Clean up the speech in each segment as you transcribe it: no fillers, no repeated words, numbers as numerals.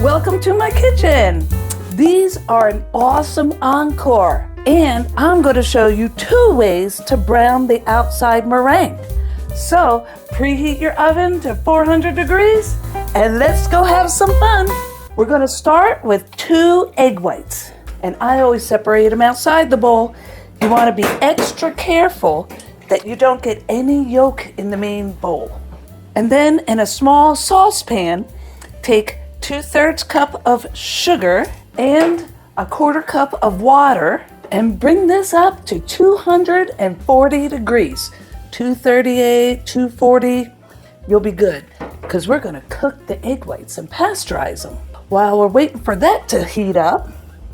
Welcome to my kitchen. These are an awesome encore, and I'm going to show you 2 ways to brown the outside meringue. So preheat your oven to 400 degrees and let's go have some fun. We're going to start with 2 egg whites, and I always separate them outside the bowl. You want to be extra careful that you don't get any yolk in the main bowl. And then in a small saucepan, take 2/3 cup of sugar and 1/4 cup of water and bring this up to 240 degrees. 238, 240, you'll be good because we're going to cook the egg whites and pasteurize them. While we're waiting for that to heat up,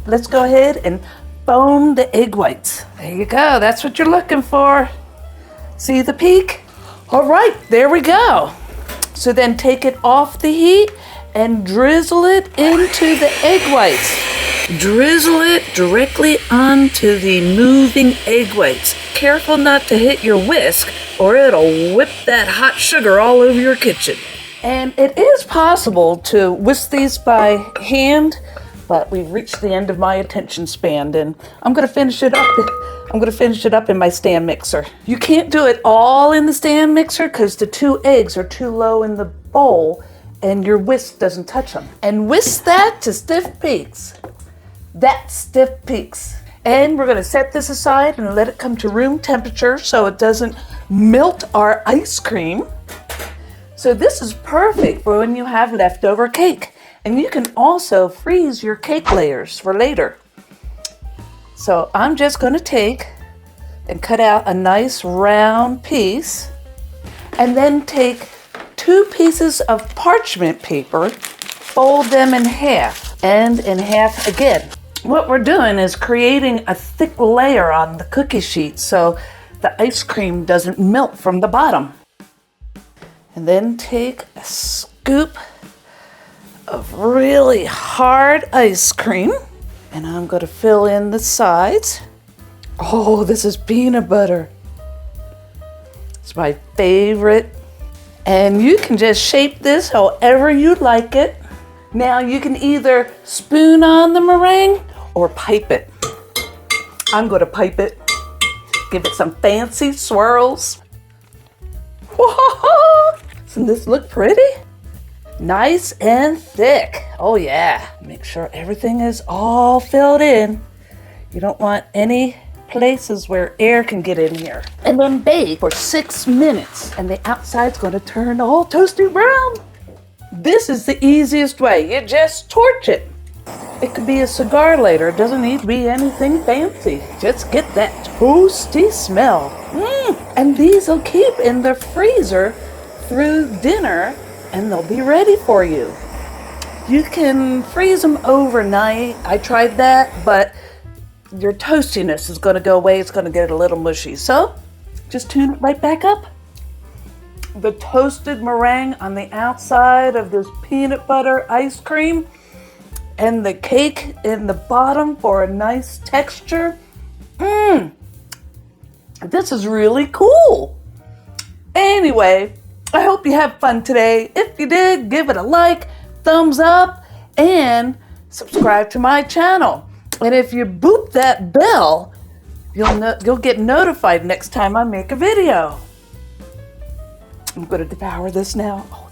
let's go ahead and foam the egg whites. There you go, that's what you're looking for. See the peak? All right, there we go. So then take it off the heat and drizzle it into the egg whites. Drizzle it directly onto the moving egg whites. Careful not to hit your whisk or it'll whip that hot sugar all over your kitchen. And it is possible to whisk these by hand, but we've reached the end of my attention span, and I'm going to finish it up in my stand mixer. You can't do it all in the stand mixer because the 2 eggs are too low in the bowl and your whisk doesn't touch them. And whisk that to stiff peaks. That's stiff peaks. And we're going to set this aside and let it come to room temperature so it doesn't melt our ice cream. So this is perfect for when you have leftover cake. And you can also freeze your cake layers for later. So I'm just going to take and cut out a nice round piece and then take 2 pieces of parchment paper, fold them in half and in half again. What we're doing is creating a thick layer on the cookie sheet so the ice cream doesn't melt from the bottom. And then take a scoop of really hard ice cream, and I'm going to fill in the sides. Oh, this is peanut butter. It's my favorite. And you can just shape this however you like it. Now you can either spoon on the meringue or pipe it. I'm going to pipe it. Give it some fancy swirls. Whoa! Doesn't this look pretty? Nice and thick. Oh yeah. Make sure everything is all filled in. You don't want any places where air can get in here. And then bake for 6 minutes. And the outside's going to turn all toasty brown. This is the easiest way. You just torch it. It could be a cigar lighter. It doesn't need to be anything fancy. Just get that toasty smell. And these will keep in the freezer through dinner and they'll be ready for you. You can freeze them overnight. I tried that, but your toastiness is going to go away. It's going to get a little mushy. So just tune it right back up. The toasted meringue on the outside of this peanut butter ice cream and the cake in the bottom for a nice texture. This is really cool. Anyway, I hope you have fun today. If you did, give it a like, thumbs up, and subscribe to my channel. And if you boop that bell, you'll get notified next time I make a video. I'm going to devour this now. Oh,